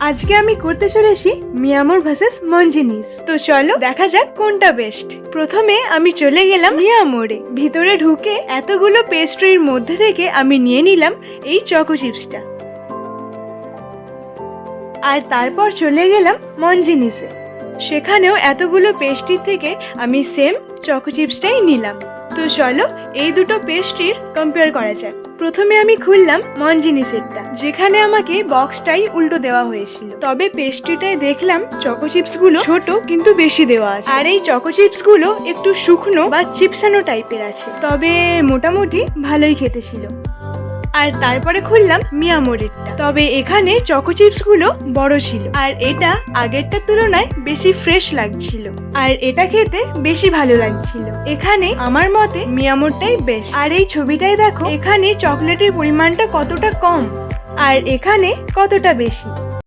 আজকে আমি করতে চলেছি মিয়ামোর ভার্সেস মঞ্জিনিস। তো চলো দেখা যাক কোনটা বেস্ট। প্রথমে আমি চলে গেলাম মিয়ামোরে। ভিতরে ঢুকে এতগুলো পেস্ট্রির মধ্যে থেকে আমি নিয়ে নিলাম এই চকো চিপসটা, আর তারপর চলে গেলাম মঞ্জিনিসে। সেখানেও এতগুলো পেস্ট্রির থেকে আমি সেম চকো চিপসটাই নিলাম। তো চলো এই দুটো পেস্ট্রির কম্পেয়ার করা যাক। প্রথমে আমি খুললাম মঞ্জিনিসেরটা, যেখানে আমাকে বক্সটাই উল্টো দেওয়া হয়েছিল। তবে পেস্ট্রিটায় দেখলাম চকো চিপস গুলো ছোট কিন্তু বেশি দেওয়া আছে, আর এই চকো চিপস গুলো একটু শুকনো বা চিপসানো টাইপের আছে, তবে মোটামুটি ভালোই খেতে ছিল। আর তারপরে খুললাম মিয়ামোরেরটা, তবে এখানে চকো চিপস গুলো বড় ছিল, আর এটা আগেরটার তুলনায় বেশি ফ্রেশ লাগছিল, আর এটা খেতে বেশি ভালো লাগছিল। এখানে আমার মতে মিয়ামোরটাই বেস্ট। আর এই ছবিটাই দেখো, এখানে চকলেটের পরিমাণটা কতটা কম আর এখানে কতটা বেশি।